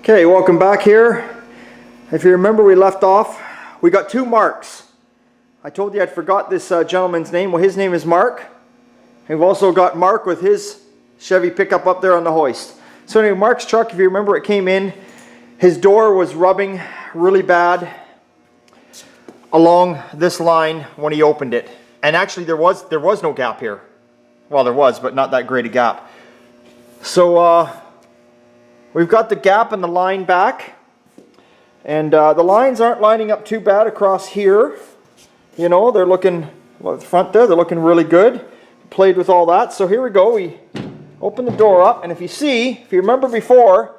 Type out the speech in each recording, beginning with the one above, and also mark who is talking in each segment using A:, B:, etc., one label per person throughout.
A: Okay, welcome back here. If you remember, we left off, we got two Marks. I told you I'd forgot this gentleman's name. Well, his name is Mark. And we've also got Mark with his Chevy pickup up there on the hoist. So anyway, Mark's truck, if you remember, it came in. His door was rubbing really bad along this line when he opened it. And actually there was no gap here. Well, there was, but not that great a gap. So we've got the gap and the line back. And the lines aren't lining up too bad across here. You know, they're looking, well, the front there, they're looking really good. Played with all that. So here we go. We open the door up, and if you remember before,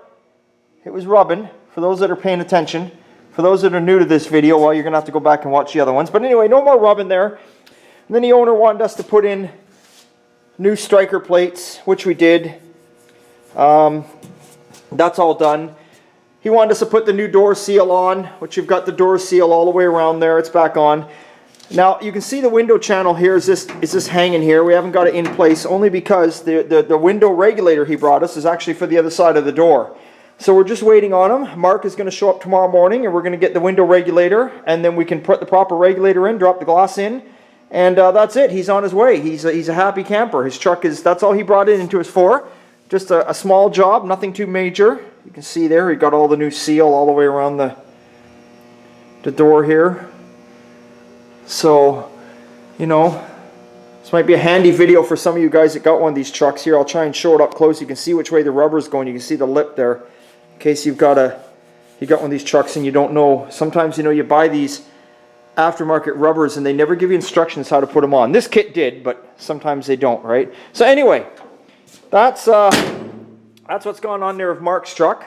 A: it was rubbing. For those that are paying attention. For those that are new to this video, well, you're going to have to go back and watch the other ones. But anyway, no more rubbing there. And then the owner wanted us to put in new striker plates, which we did. That's all done. He wanted us to put the new door seal on, which you've got the door seal all the way around there. It's back on. Now you can see the window channel here is this hanging here. We haven't got it in place only because the window regulator he brought us is actually for the other side of the door. So we're just waiting on him. Mark is going to show up tomorrow morning, and we're going to get the window regulator, and then we can put the proper regulator in, drop the glass in, and that's it. He's on his way. He's a happy camper. His truck that's all he brought it into us for. Just a small job, nothing too major. You can see there he got all the new seal all the way around the door here. So, you know, this might be a handy video for some of you guys that got one of these trucks here. I'll try and show it up close. You can see which way the rubber is going. You can see the lip there. In case you got one of these trucks and you don't know. Sometimes, you know, you buy these aftermarket rubbers and they never give you instructions how to put them on. This kit did, but sometimes they don't, right? So anyway, that's what's going on there with Mark's truck.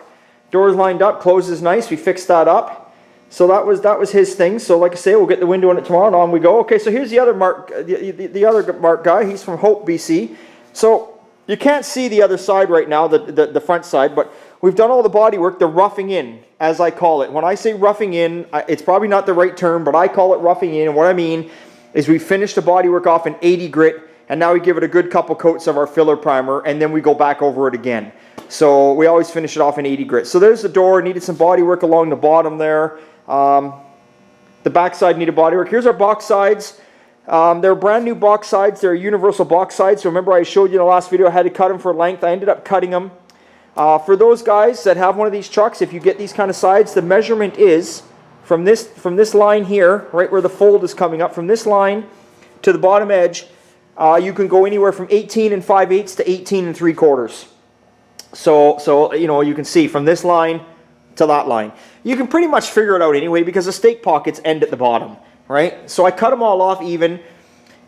A: Doors lined up, closes nice. We fixed that up. So that was his thing. So like I say, we'll get the window in it tomorrow and on we go. Okay, so here's the other Mark, the other Mark guy. He's from Hope, BC. So you can't see the other side right now, the front side, but we've done all the body work, the roughing in, as I call it. When I say roughing in, it's probably not the right term, but I call it roughing in. And what I mean is we finished the body work off in 80 grit, and now we give it a good couple coats of our filler primer, and then we go back over it again. So we always finish it off in 80 grit. So there's the door. Needed some body work along the bottom there. The back side needed body work. Here's our box sides. They're brand new box sides. They're universal box sides. So remember I showed you in the last video I had to cut them for length. I ended up cutting them. For those guys that have one of these trucks, if you get these kind of sides, the measurement is from this line here, right where the fold is coming up, from this line to the bottom edge, you can go anywhere from 18 5/8 to 18 3/4. So you know, you can see from this line to that line. You can pretty much figure it out anyway because the stake pockets end at the bottom, right? So I cut them all off even.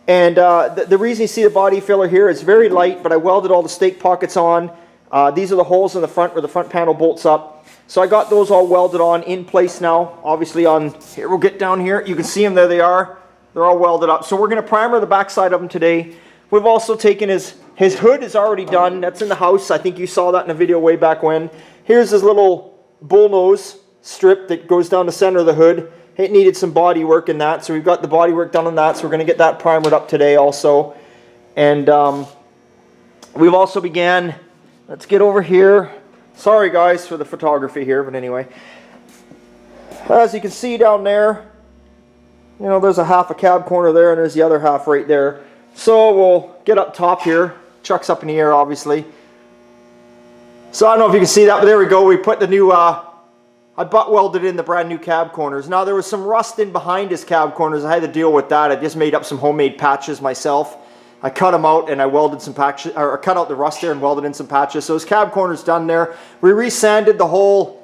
A: And the reason you see the body filler here is very light, but I welded all the stake pockets on. These are the holes in the front where the front panel bolts up. So I got those all welded on in place now. Obviously on, here we'll get down here. You can see them, there they are. They're all welded up. So we're going to primer the back side of them today. We've also taken his hood is already done. That's in the house. I think you saw that in a video way back when. Here's his little bullnose strip that goes down the center of the hood. It needed some body work in that, so we've got the body work done on that, so we're going to get that primered up today also. And we've also began, let's get over here. Sorry guys for the photography here, but anyway. As you can see down there, you know, there's a half a cab corner there and there's the other half right there. So we'll get up top here. Chuck's up in the air obviously. So I don't know if you can see that, but there we go. We put the new, I butt welded in the brand new cab corners. Now there was some rust in behind his cab corners. I had to deal with that. I just made up some homemade patches myself. I cut them out and I welded some patches, or cut out the rust there and welded in some patches. So his cab corner's done there. We resanded the whole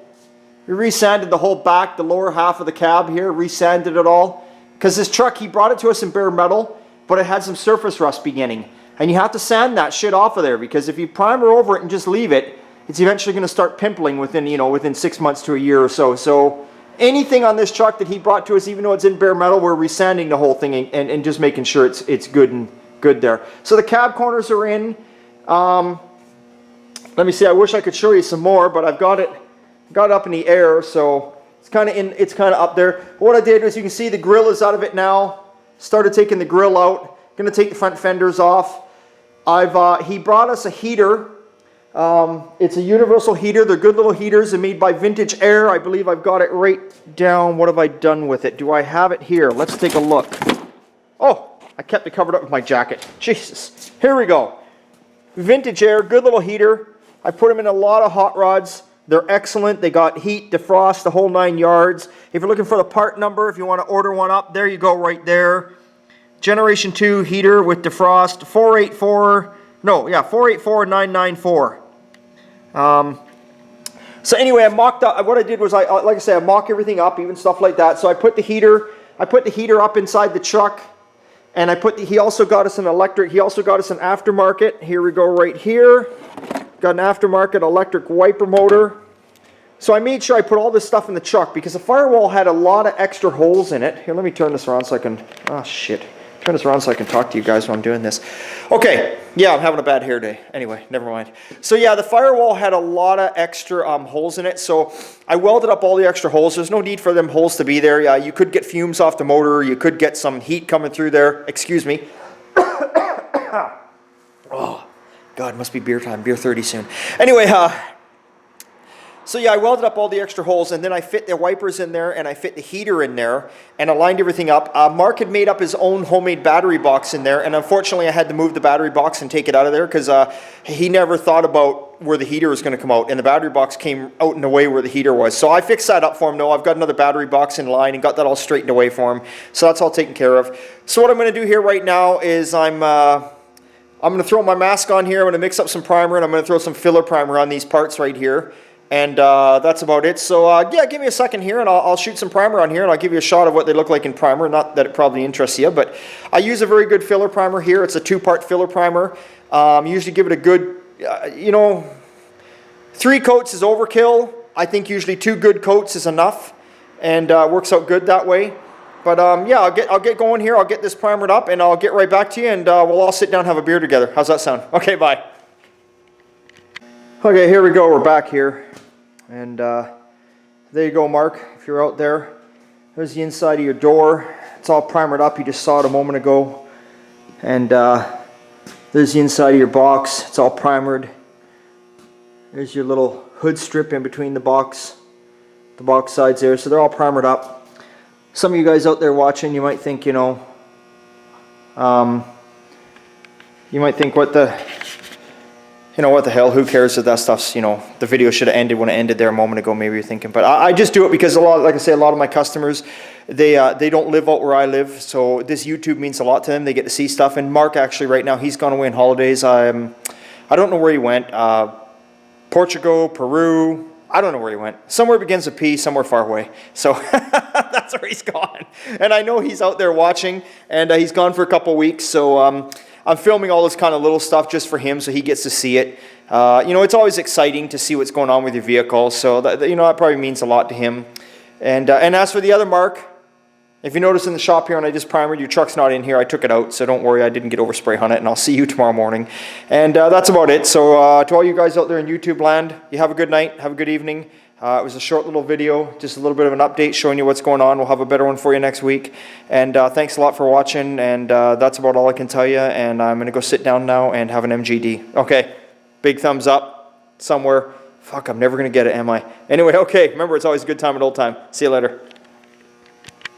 A: back, the lower half of the cab here, resanded it all. Because this truck, he brought it to us in bare metal, but it had some surface rust beginning. And you have to sand that shit off of there, because if you primer over it and just leave it, it's eventually going to start pimpling within 6 months to a year or so. So anything on this truck that he brought to us, even though it's in bare metal, we're resanding the whole thing and just making sure it's good there. So the cab corners are in. Let me see. I wish I could show you some more, but I've got it up in the air, so it's kind of up there. What I did was, you can see the grill is out of it now. Started taking the grill out. Going to take the front fenders off. He brought us a heater It's a universal heater. They're good little heaters. They're made by Vintage Air. I believe I've got it right down. What have I done with it? Do I have it here? Let's take a look. Oh, I kept it covered up with my jacket. Jesus. Here we go. Vintage Air, good little heater. I put them in a lot of hot rods. They're excellent. They got heat, defrost, the whole 9 yards. If you're looking for the part number, if you want to order one up, there you go right there. Generation 2 heater with defrost, 484994. So anyway, I mocked up. What I did was, like I said, I mock everything up, even stuff like that. So I put the heater up inside the truck, and he also got us an electric. He also got us an aftermarket. Here we go, right here. Got an aftermarket electric wiper motor. So I made sure I put all this stuff in the truck because the firewall had a lot of extra holes in it. Here, let me turn this around so I can. Oh shit. Turn this around so I can talk to you guys while I'm doing this. Okay, yeah, I'm having a bad hair day. Anyway, never mind. So yeah, the firewall had a lot of extra holes in it, so I welded up all the extra holes. There's no need for them holes to be there. Yeah, you could get fumes off the motor. You could get some heat coming through there. Excuse me. Oh, God, must be beer time. Beer 30 soon. Anyway, so yeah, I welded up all the extra holes, and then I fit the wipers in there, and I fit the heater in there, and I lined everything up. Mark had made up his own homemade battery box in there, and unfortunately I had to move the battery box and take it out of there because he never thought about where the heater was going to come out, and the battery box came out in the way where the heater was. So I fixed that up for him. No, I've got another battery box in line and got that all straightened away for him. So that's all taken care of. So what I'm going to do here right now is I'm going to throw my mask on here. I'm going to mix up some primer, and I'm going to throw some filler primer on these parts right here. And that's about it. So yeah, give me a second here, and I'll shoot some primer on here, and I'll give you a shot of what they look like in primer. Not that it probably interests you, but I use a very good filler primer here. It's a 2-part filler primer. Usually give it a good, 3 coats is overkill. I think usually 2 good coats is enough, and works out good that way. But yeah, I'll get going here. I'll get this primered up, and I'll get right back to you, and we'll all sit down and have a beer together. How's that sound? Okay, bye. Okay, here we go. We're back here. And there you go, Mark, if you're out there. There's the inside of your door. It's all primered up. You just saw it a moment ago. And there's the inside of your box. It's all primered. There's your little hood strip in between the box sides there. So they're all primered up. Some of you guys out there watching, you might think, you might think, what the hell, who cares if that stuff's, the video should have ended when it ended there a moment ago, maybe you're thinking. But I just do it because like I say, a lot of my customers, they don't live out where I live, so this YouTube means a lot to them. They get to see stuff. And Mark, actually, right now, he's gone away on holidays. I don't know where he went. Portugal, Peru, I don't know where he went. Somewhere begins with P, somewhere far away. So that's where he's gone. And I know he's out there watching, and he's gone for a couple weeks, so I'm filming all this kind of little stuff just for him so he gets to see it. It's always exciting to see what's going on with your vehicle, so that probably means a lot to him. And as for the other Mark, if you notice in the shop here, and I just primered, your truck's not in here, I took it out, so don't worry, I didn't get overspray on it, and I'll see you tomorrow morning. And that's about it. So to all you guys out there in YouTube land, you have a good night, have a good evening. It was a short little video, just a little bit of an update showing you what's going on. We'll have a better one for you next week. And thanks a lot for watching, and that's about all I can tell you. And I'm going to go sit down now and have an MGD. Okay, big thumbs up somewhere. Fuck, I'm never going to get it, am I? Anyway, okay, remember, it's always a good time and old time. See you later.